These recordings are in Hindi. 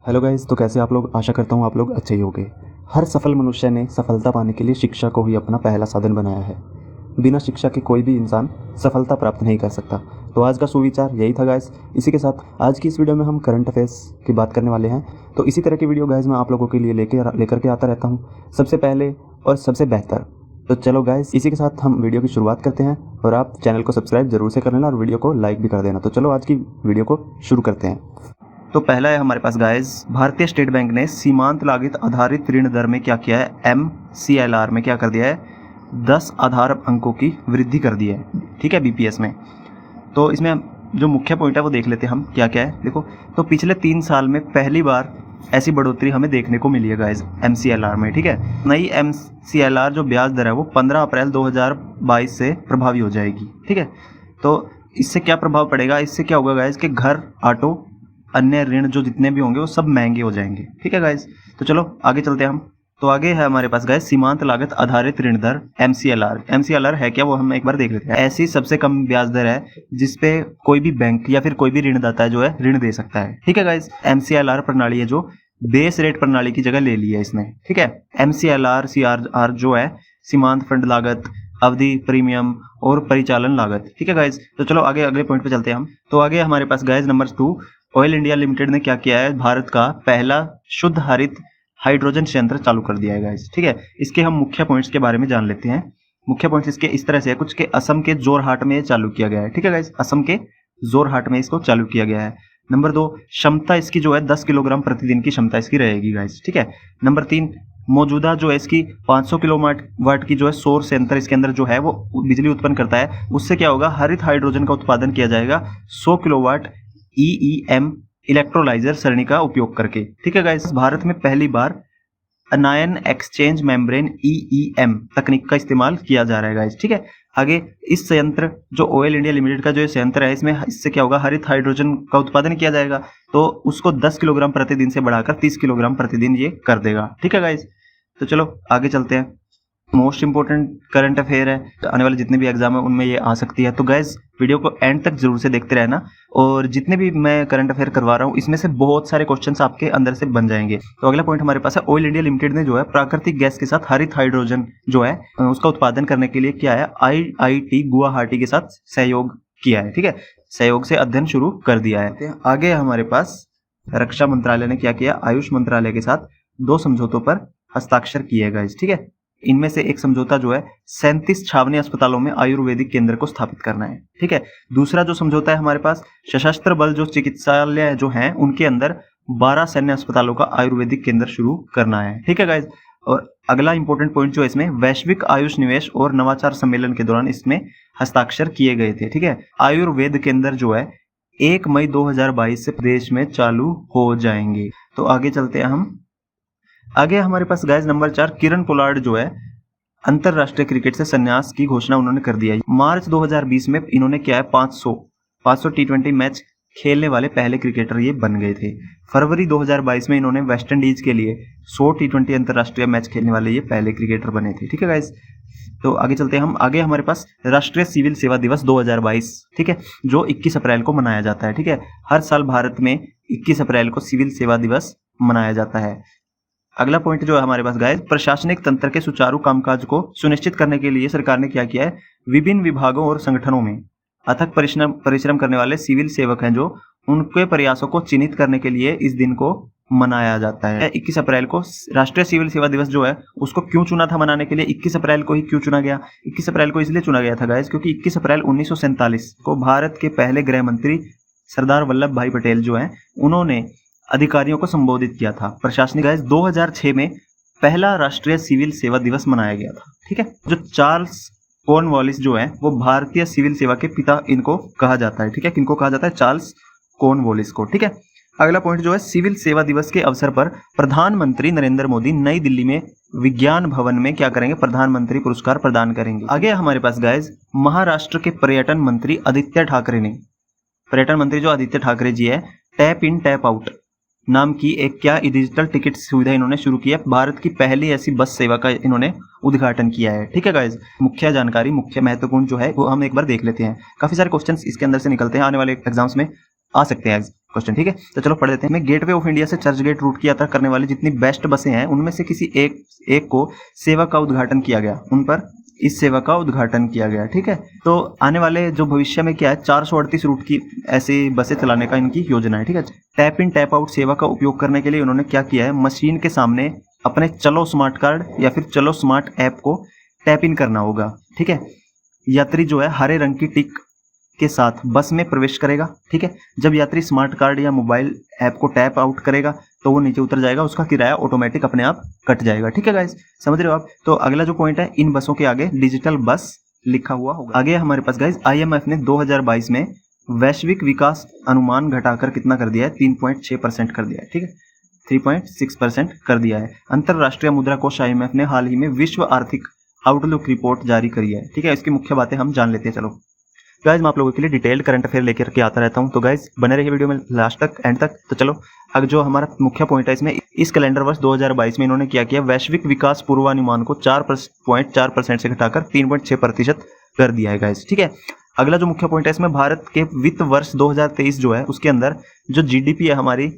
हेलो गाइस, तो कैसे आप लोग। आशा करता हूँ आप लोग अच्छे ही होंगे। हर सफल मनुष्य ने सफलता पाने के लिए शिक्षा को ही अपना पहला साधन बनाया है। बिना शिक्षा के कोई भी इंसान सफलता प्राप्त नहीं कर सकता। तो आज का सुविचार यही था गाइस। इसी के साथ आज की इस वीडियो में हम करंट अफेयर्स की बात करने वाले हैं। तो इसी तरह की वीडियो गाइस मैं आप लोगों के लिए लेकर के आता रहता हूँ, सबसे पहले और सबसे बेहतर। तो चलो गाइस, इसी के साथ हम वीडियो की शुरुआत करते हैं और आप चैनल को सब्सक्राइब जरूर से कर लेना और वीडियो को लाइक भी कर देना। तो चलो आज की वीडियो को शुरू करते हैं। तो पहला है हमारे पास गाइस, भारतीय स्टेट बैंक ने सीमांत लागत आधारित ऋण दर में क्या किया है, MCLR में क्या कर दिया है, 10 आधार अंकों की वृद्धि कर दी है। ठीक है, BPS में। तो इसमें जो मुख्य पॉइंट है वो देख लेते हैं हम क्या क्या है। देखो, तो पिछले 3 साल में पहली बार ऐसी बढ़ोतरी हमें देखने को मिली है गाइस MCLR में। ठीक है, नई MCLR जो ब्याज दर है वो 15 अप्रैल 2022 से प्रभावी हो जाएगी। ठीक है, तो इससे क्या प्रभाव पड़ेगा, इससे क्या होगा गाइस कि घर, ऑटो, अन्य ऋण जो जितने भी होंगे वो सब महंगे हो जाएंगे। ठीक है गाइस, तो चलो आगे चलते हैं हम। तो आगे है हमारे पास गाइस सीमांत लागत आधारित ऋण दर MCLR है क्या, वो हम एक बार देख लेते हैं। ऐसी सबसे कम ब्याज दर है जिसपे कोई भी बैंक या फिर कोई भी ऋणदाता है जो है ऋण दे सकता है। ठीक है गाइस, MCLR प्रणाली है जो बेस रेट प्रणाली की जगह ले ली है इसने। ठीक है, MCLR CRR जो है सीमांत फंड लागत, अवधि, प्रीमियम और परिचालन लागत। ठीक है गाइस, तो चलो आगे अगले पॉइंट पे चलते हैं हम। तो आगे हमारे पास guys number 2, oil India limited ने क्या किया है, भारत का पहला शुद्ध हरित हाइड्रोजन संयंत्र चालू कर दिया है गाइस। ठीक है, इसके हम मुख्य पॉइंट्स के बारे में जान लेते हैं। मुख्य पॉइंट्स इसके इस तरह से है, कुछ के असम के जोरहाट में चालू किया गया है। ठीक है गाइस, असम के जोरहाट में इसको चालू किया गया है। नंबर 2, क्षमता इसकी जो है 10 किलोग्राम प्रतिदिन की क्षमता इसकी रहेगी गाइस। ठीक है, नंबर 3, मौजूदा जो है इसकी 500 किलोवाट की जो है सौर संयंत्र इसके अंदर जो है वो बिजली उत्पन्न करता है। उससे क्या होगा, हरित हाइड्रोजन का उत्पादन किया जाएगा 100 किलोवाट EEM इलेक्ट्रोलाइजर सरणी का उपयोग करके। ठीक है गाइस, भारत में पहली बार अनायन एक्सचेंज मेम्ब्रेन EEM तकनीक का इस्तेमाल किया जा रहा है गाइस। ठीक है, आगे इस संयंत्र जो ऑयल इंडिया लिमिटेड का जो संयंत्र है इससे क्या होगा, हरित हाइड्रोजन का उत्पादन किया जाएगा, तो उसको 10 किलोग्राम प्रतिदिन से बढ़ाकर 30 किलोग्राम प्रतिदिन ये कर देगा। ठीक है गाइस, तो चलो आगे चलते हैं। मोस्ट इंपॉर्टेंट करंट अफेयर है, तो आने वाले जितने भी एग्जाम है उनमें ये आ सकती है। तो गाइस वीडियो को एंड तक जरूर से देखते रहना, और जितने भी मैं करंट अफेयर करवा रहा हूँ इसमें से बहुत सारे क्वेश्चंस आपके अंदर से बन जाएंगे। तो अगला पॉइंट हमारे पास है, ऑयल इंडिया लिमिटेड ने जो है प्राकृतिक गैस के साथ हरित हाइड्रोजन जो है उसका उत्पादन करने के लिए क्या है, IIT गुवाहाटी के साथ सहयोग किया है। ठीक है, सहयोग से अध्ययन शुरू कर दिया है। आगे हमारे पास रक्षा मंत्रालय ने क्या किया, आयुष मंत्रालय के साथ 2 समझौतों पर हस्ताक्षर किए गए। ठीक है, इनमें से एक समझौता जो है 37 छावनी अस्पतालों में आयुर्वेदिक केंद्र को स्थापित करना है। ठीक है, दूसरा जो समझौता है हमारे पास, सशस्त्र बल जो चिकित्सालय जो हैं उनके अंदर 12 सैन्य अस्पतालों का आयुर्वेदिक केंद्र शुरू करना है। ठीक है गाइज, और अगला इंपॉर्टेंट पॉइंट जो है इसमें, वैश्विक आयुष निवेश और नवाचार सम्मेलन के दौरान इसमें हस्ताक्षर किए गए थे। ठीक है, आयुर्वेद केंद्र जो है 1 मई 2022 से प्रदेश में चालू हो जाएंगे। तो आगे चलते हैं हम। आगे हमारे पास गाइस नंबर 4, किरण पोलार्ड जो है अंतरराष्ट्रीय क्रिकेट से संन्यास की घोषणा उन्होंने कर दिया है। मार्च 2020 में इन्होंने क्या है 500 T20 मैच खेलने वाले पहले क्रिकेटर ये बन गए थे। फरवरी 2022 में इन्होंने वेस्ट इंडीज के लिए 100 T20 अंतरराष्ट्रीय मैच खेलने वाले ये पहले क्रिकेटर बने थे। ठीक है गाइस, तो आगे चलते हैं हम। आगे हमारे पास राष्ट्रीय सिविल सेवा दिवस 2022, ठीक है, जो 21 अप्रैल को मनाया जाता है। ठीक है, हर साल भारत में 21 अप्रैल को सिविल सेवा दिवस मनाया जाता है। अगला पॉइंट जो है हमारे पास गाइस, प्रशासनिक तंत्र के सुचारू कामकाज को सुनिश्चित करने के लिए सरकार ने क्या किया है, विभिन्न विभागों और संगठनों में अथक परिश्रम करने वाले सिविल सेवक हैं जो उनके प्रयासों को चिन्हित करने के लिए इस दिन को मनाया जाता है। 21 अप्रैल को राष्ट्रीय सिविल सेवा दिवस जो है उसको क्यों चुना था मनाने के लिए, 21 अप्रैल को ही क्यों चुना गया, 21 अप्रैल को इसलिए चुना गया था गाइस क्योंकि 21 अप्रैल 1947 को भारत के पहले गृह मंत्री सरदार वल्लभ भाई पटेल जो है उन्होंने अधिकारियों को संबोधित किया था। प्रशासनिक गाइस 2006 में पहला राष्ट्रीय सिविल सेवा दिवस मनाया गया था। ठीक है, जो चार्ल्स कॉर्नवालिस जो है वो भारतीय सिविल सेवा के पिता इनको कहा जाता है। ठीक है, किनको कहा जाता है, चार्ल्स कॉर्नवालिस को। ठीक है, अगला पॉइंट जो है, सिविल सेवा दिवस के अवसर पर प्रधानमंत्री नरेंद्र मोदी नई दिल्ली में विज्ञान भवन में क्या करेंगे, प्रधानमंत्री पुरस्कार प्रदान करेंगे। आगे हमारे पास गाइस महाराष्ट्र के पर्यटन मंत्री आदित्य ठाकरे ने, पर्यटन मंत्री जो आदित्य ठाकरे जी है, टैप इन टैप आउट नाम की एक क्या डिजिटल टिकट सुविधा इन्होंने शुरू की है। भारत की पहली ऐसी बस सेवा का इन्होंने उद्घाटन किया है। ठीक है गाइज, मुख्य जानकारी, मुख्य महत्वपूर्ण जो है वो हम एक बार देख लेते हैं। काफी सारे क्वेश्चंस इसके अंदर से निकलते हैं आने वाले एग्जाम्स में। आ सकते हैं क्वेश्चन, ठीक है। तो चलो पढ़ लेते हैं। गेटवे ऑफ इंडिया से चर्च गेट रूट की यात्रा करने वाली जितनी बेस्ट बसें हैं उनमें से किसी एक को सेवा का उद्घाटन किया गया, उन पर इस सेवा का उद्घाटन किया गया, ठीक है। तो आने वाले जो भविष्य में क्या है 438 रूट की ऐसी बसें चलाने का इनकी योजना है, ठीक है। टैप इन टैप आउट सेवा का उपयोग करने के लिए उन्होंने क्या किया है, मशीन के सामने अपने चलो स्मार्ट कार्ड या फिर चलो स्मार्ट ऐप को टैप इन करना होगा, ठीक है। यात्री जो है हरे रंग की टिक के साथ बस में प्रवेश करेगा, ठीक है। जब यात्री स्मार्ट कार्ड या मोबाइल ऐप को टैप आउट करेगा तो वो नीचे उतर जाएगा, उसका किराया ऑटोमेटिक अपने आप कट जाएगा, ठीक है गाइस, समझ रहे हो आप। तो अगला जो पॉइंट है, इन बसों के आगे डिजिटल बस लिखा हुआ होगा। आगे हमारे पास गाइस IMF ने 2022 में वैश्विक विकास अनुमान घटाकर कितना कर दिया है, 3.6% कर दिया है, ठीक है, 3.6% कर दिया है। अंतरराष्ट्रीय मुद्रा कोष IMF ने हाल ही में विश्व आर्थिक आउटलुक रिपोर्ट जारी करी है, ठीक है। इसकी मुख्य बातें हम जान लेते हैं। चलो गाइज मैं आप लोगों के लिए डिटेल्ड करंट अफेयर लेकर के आता रहता हूं, तो गाइज बने रहिए वीडियो में लास्ट तक, एंड तक। तो चलो अब जो हमारा मुख्य पॉइंट है इसमें, इस कैलेंडर वर्ष 2022 में इन्होंने क्या किया, वैश्विक विकास पूर्वानुमान को 4.4% से घटाकर 3.6% कर दिया है गाइज, ठीक है। अगला जो मुख्य पॉइंट है इसमें, भारत के वित्त वर्ष 2023 जो है उसके अंदर जो GDP है हमारी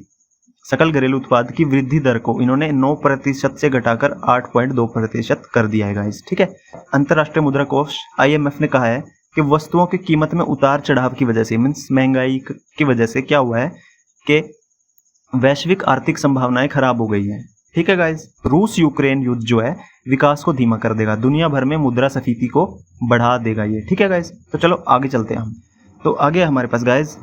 सकल घरेलू उत्पाद की वृद्धि दर को इन्होंने 9% से घटाकर 8.2% कर दिया है गाइज, ठीक है। अंतरराष्ट्रीय मुद्रा कोष IMF ने कहा है कि वस्तुओं की कीमत में उतार चढ़ाव की वजह से, मीन्स महंगाई की वजह से क्या हुआ है कि वैश्विक आर्थिक संभावनाएं खराब हो गई हैं, ठीक है गाइज। रूस यूक्रेन युद्ध जो है विकास को धीमा कर देगा, दुनिया भर में मुद्रास्फीति को बढ़ा देगा ये, ठीक है गाइज। तो चलो आगे चलते हैं हम। तो आगे हमारे पास गाइज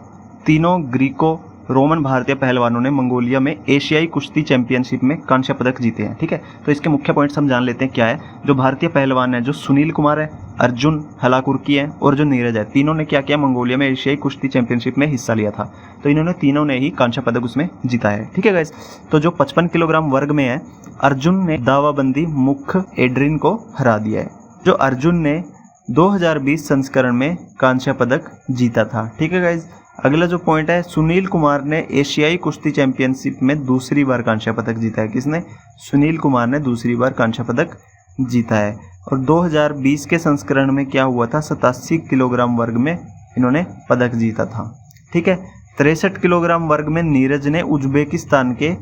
तीनों ग्रीको रोमन भारतीय पहलवानों ने मंगोलिया में एशियाई कुश्ती चैंपियनशिप में कांस्य पदक जीते हैं, ठीक है। तो इसके मुख्य पॉइंट्स हम जान लेते हैं क्या है। जो भारतीय पहलवान है, जो सुनील कुमार है, अर्जुन हलाकुर्की है और जो नीरज है, तीनों ने क्या किया, मंगोलिया में एशियाई कुश्ती चैंपियनशिप में हिस्सा लिया था। तो इन्होंने तीनों ने ही कांस्य पदक उसमें जीता है, ठीक है गाइस। तो जो 55 किलोग्राम वर्ग में है, अर्जुन ने दावाबंदी मुख्य एड्रिन को हरा दिया है। जो अर्जुन ने 2020 संस्करण में कांस्य पदक जीता था, ठीक है गाइस। अगला जो पॉइंट है, सुनील कुमार ने एशियाई कुश्ती चैंपियनशिप में दूसरी बार कांस्य पदक जीता है। किसने? सुनील कुमार ने दूसरी बार कांस्य पदक जीता है। और 2020 के संस्करण में क्या हुआ था, 87 किलोग्राम वर्ग में इन्होंने पदक जीता था, ठीक है। 63 किलोग्राम वर्ग में नीरज ने उज्बेकिस्तान के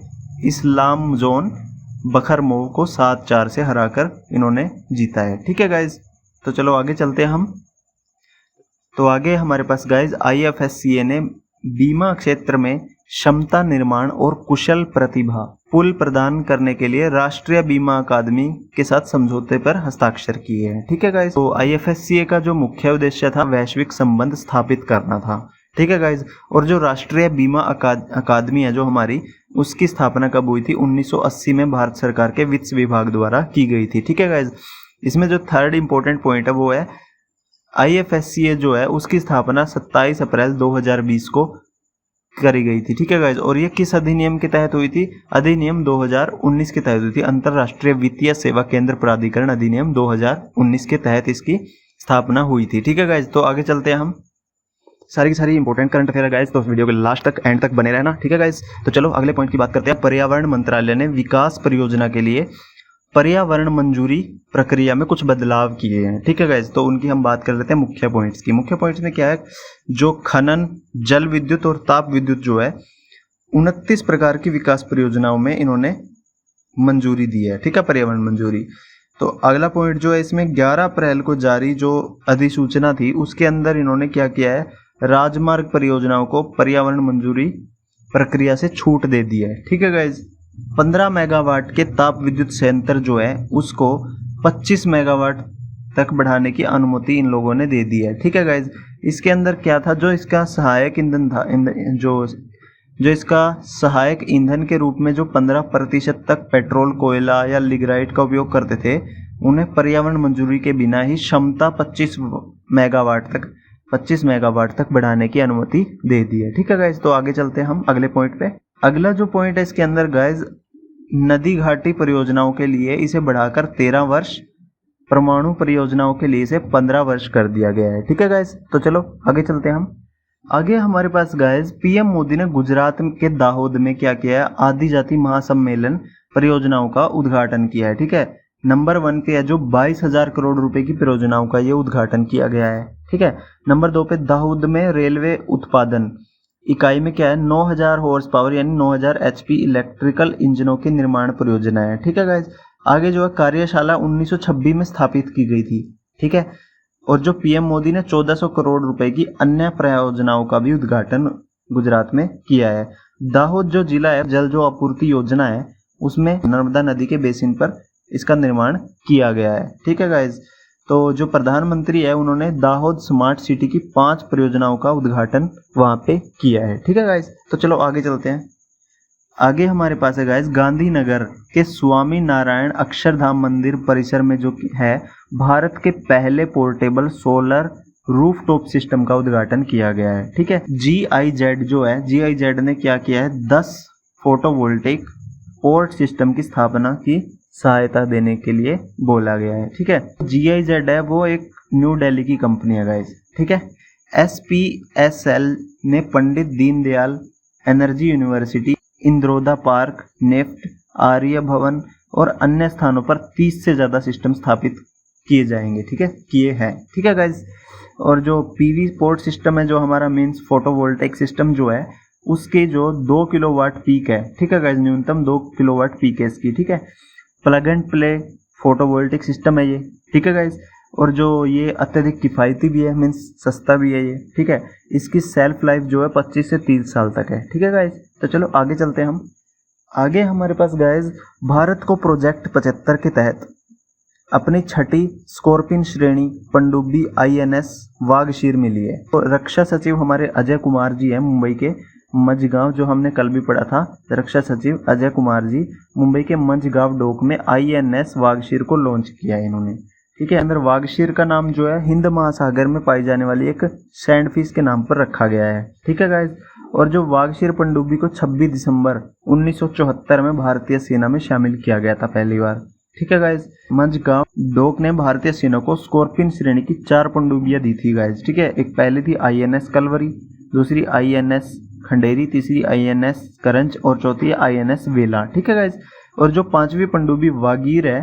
इस्लामजोन बखरमोव को 7-4 से हराकर इन्होंने जीता है, ठीक है गाइज। तो चलो आगे चलते हैं हम। तो आगे हमारे पास गाइज IFSCA ने बीमा क्षेत्र में क्षमता निर्माण और कुशल प्रतिभा पुल प्रदान करने के लिए राष्ट्रीय बीमा अकादमी के साथ समझौते पर हस्ताक्षर किए हैं, ठीक है गाइज। तो IFSCA का जो मुख्य उद्देश्य था वैश्विक संबंध स्थापित करना था, ठीक है गाइज। और जो राष्ट्रीय बीमा अकादमी है जो हमारी, उसकी स्थापना कब हुई थी, 1980 में भारत सरकार के वित्त विभाग द्वारा की गई थी, ठीक है गाइज। इसमें जो थर्ड इंपॉर्टेंट पॉइंट है वो है IFSCA जो है उसकी स्थापना 27 अप्रैल 2020 को करी गई थी, ठीक है गाइज। और ये किस अधिनियम के तहत हुई थी, अधिनियम 2019 के तहत हुई थी, अंतरराष्ट्रीय वित्तीय सेवा केंद्र प्राधिकरण अधिनियम 2019 के तहत इसकी स्थापना हुई थी, ठीक है गाइज। तो आगे चलते हैं हम। सारी की सारी इंपॉर्टेंट करंट अफेयर गाइज, तो वीडियो के लास्ट तक एंड तक बने रहना, ठीक है गाइज। तो चलो अगले पॉइंट की बात करते हैं। पर्यावरण मंत्रालय ने विकास परियोजना के लिए पर्यावरण मंजूरी प्रक्रिया में कुछ बदलाव किए हैं, ठीक है गाइज। तो उनकी हम बात कर लेते हैं मुख्य पॉइंट्स की। मुख्य पॉइंट्स में क्या है, जो खनन, जल विद्युत और ताप विद्युत जो है 29 प्रकार की विकास परियोजनाओं में इन्होंने मंजूरी दी है, ठीक है, पर्यावरण मंजूरी। तो अगला पॉइंट जो है इसमें 11 अप्रैल को जारी जो अधिसूचना थी उसके अंदर इन्होंने क्या किया है, राजमार्ग परियोजनाओं को पर्यावरण मंजूरी प्रक्रिया से छूट दे दी है, ठीक है गाइज। 15 मेगावाट के ताप विद्युत संयंत्र जो है उसको 25 मेगावाट तक बढ़ाने की अनुमति इन लोगों ने दे दी है, ठीक है गाइज। इसके अंदर क्या था, जो इसका सहायक ईंधन था, जो इसका सहायक ईंधन के रूप में जो 15% तक पेट्रोल, कोयला या लिग्नाइट का उपयोग करते थे, उन्हें पर्यावरण मंजूरी के बिना ही क्षमता 25 मेगावाट तक बढ़ाने की अनुमति दे दी है, ठीक है गाइज। तो आगे चलते हैं हम अगले पॉइंट पे। अगला जो पॉइंट है इसके अंदर गाइज, नदी घाटी परियोजनाओं के लिए इसे बढ़ाकर 13 वर्ष, परमाणु परियोजनाओं के लिए इसे 15 वर्ष कर दिया गया है, ठीक है गाइज। तो चलो आगे चलते हैं हम। आगे हमारे पास गाइज PM मोदी ने गुजरात के दाहोद में क्या किया है, आदिजाति महासम्मेलन परियोजनाओं का उद्घाटन किया है, ठीक है। नंबर 1 पे है जो 22,000 करोड़ रुपए की परियोजनाओं का ये उद्घाटन किया गया है, ठीक है। नंबर 2 पे दाहोद में रेलवे उत्पादन इकाई में क्या है, 9000 हॉर्स पावर यानी 9000 HP इलेक्ट्रिकल इंजनों के निर्माण परियोजना है। ठीक है गाइज। आगे जो है कार्यशाला 1926 में स्थापित की गई थी। ठीक है। और जो पीएम मोदी ने 1400 करोड़ रुपए की अन्य परियोजनाओं का भी उद्घाटन गुजरात में किया है। दाहोद जो जिला है, जल जो आपूर्ति योजना है, उसमें नर्मदा नदी के बेसिन पर इसका निर्माण किया गया है। ठीक है गाइज। तो जो प्रधानमंत्री है उन्होंने दाहोद स्मार्ट सिटी की 5 परियोजनाओं का उद्घाटन वहां पे किया है। ठीक है गाइज। तो चलो आगे चलते हैं। आगे हमारे पास है गाइज गांधीनगर के स्वामी नारायण अक्षरधाम मंदिर परिसर में जो है भारत के पहले पोर्टेबल सोलर रूफटॉप सिस्टम का उद्घाटन किया गया है। ठीक है। GIZ जो है, GIZ ने क्या किया है, 10 फोटोवोल्टेइक पोर्ट सिस्टम की स्थापना की सहायता देने के लिए बोला गया है। ठीक है। GIZ है वो एक न्यू दिल्ली की कंपनी है गाइज। ठीक है। SPSL ने Pandit Deendayal energy university, Indroda park, नेफ्ट, आर्य भवन और अन्य स्थानों पर 30 से ज्यादा सिस्टम स्थापित किए जाएंगे। ठीक है, किए हैं। ठीक है गाइज। और जो PV पोर्ट सिस्टम है, जो हमारा मीन्स फोटोवोल्टेइक सिस्टम जो है, उसके जो 2 किलोवाट पीक है। ठीक है गाइज, न्यूनतम 2 किलोवाट पीक है इसकी। ठीक है। Plug and play photovoltaic system है ये। ठीक है गाइज। और जो ये अत्यधिक किफ़ायती भी है, मीन्स सस्ता भी है ये। ठीक है। इसकी सेल्फ लाइफ जो है 25 से 30 साल तक है। ठीक है गाइज। तो चलो आगे चलते हैं हम। आगे हमारे पास गाइज भारत को प्रोजेक्ट 75 के तहत अपनी 6ठी स्कॉर्पियन श्रेणी पनडुब्बी INS वागशीर मिली है। तो रक्षा सचिव हमारे अजय कुमार जी हैं, मुंबई के मझगांव, जो हमने कल भी पढ़ा था। रक्षा सचिव अजय कुमार जी मुंबई के मझगांव डोक में INS वागशीर को लॉन्च किया है इन्होंने। ठीक है। अंदर वागशीर का नाम जो है हिंद महासागर में पाई जाने वाली एक सैंडफिश के नाम पर रखा गया है। ठीक है गाइज। और जो वागशीर पनडुब्बी को 26 दिसंबर 1974 में भारतीय सेना में शामिल किया गया था पहली बार। ठीक है गाइज। मझगांव डोक ने भारतीय सेना को स्कॉर्पियन श्रेणी की 4 पनडुब्बियां दी थी गाइज। ठीक है। एक पहली थी INS कलवरी, दूसरी INS खंडेरी, तीसरी INS करंज और चौथी INS वेला। ठीक है गाइज। और जो 5वीं पनडुब्बी वागीर है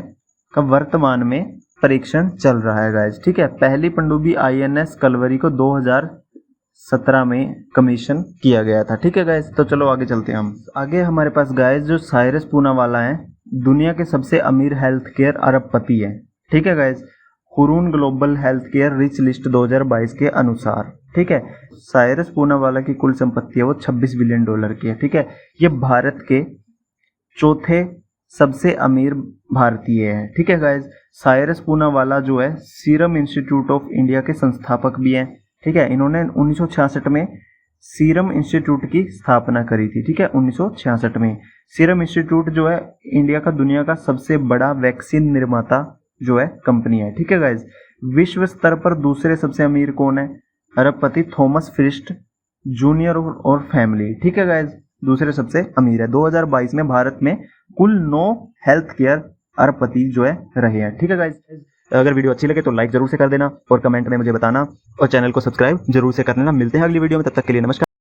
का वर्तमान में परीक्षण चल रहा है गाइज। ठीक है। पहली पनडुब्बी INS कलवरी को 2017 में कमीशन किया गया था। ठीक है गाइज। तो चलो आगे चलते हैं हम। आगे हमारे पास गाइज जो साइरस पूनावाला है, दुनिया के सबसे अमीर हेल्थ केयर अरबपति है। ठीक है guys. Hurun global health care rich list 2022 के अनुसार। ठीक है। साइरस पूनावाला की कुल संपत्ति है वो $26 बिलियन की है। ठीक है। ये भारत के चौथे सबसे अमीर भारतीय है। ठीक है गाइज। साइरस पूनावाला जो है सीरम इंस्टीट्यूट ऑफ इंडिया के संस्थापक भी हैं। ठीक है। इन्होंने 1966 में सीरम इंस्टीट्यूट की स्थापना करी थी। ठीक है। 1966 में सीरम इंस्टीट्यूट जो है इंडिया का दुनिया का सबसे बड़ा वैक्सीन निर्माता जो है कंपनी है। ठीक है गाइज। विश्व स्तर पर दूसरे सबसे अमीर कौन है? अरबपति थॉमस फ्रिस्ट जूनियर और फैमिली। ठीक है गाइज। दूसरे सबसे अमीर है। 2022 में भारत में कुल 9 हेल्थ केयर अरबपति जो है रहे हैं। ठीक है गाइज। अगर वीडियो अच्छी लगे तो लाइक जरूर से कर देना और कमेंट में मुझे बताना और चैनल को सब्सक्राइब जरूर से कर लेना। मिलते हैं अगली वीडियो में, तब तक के लिए नमस्कार।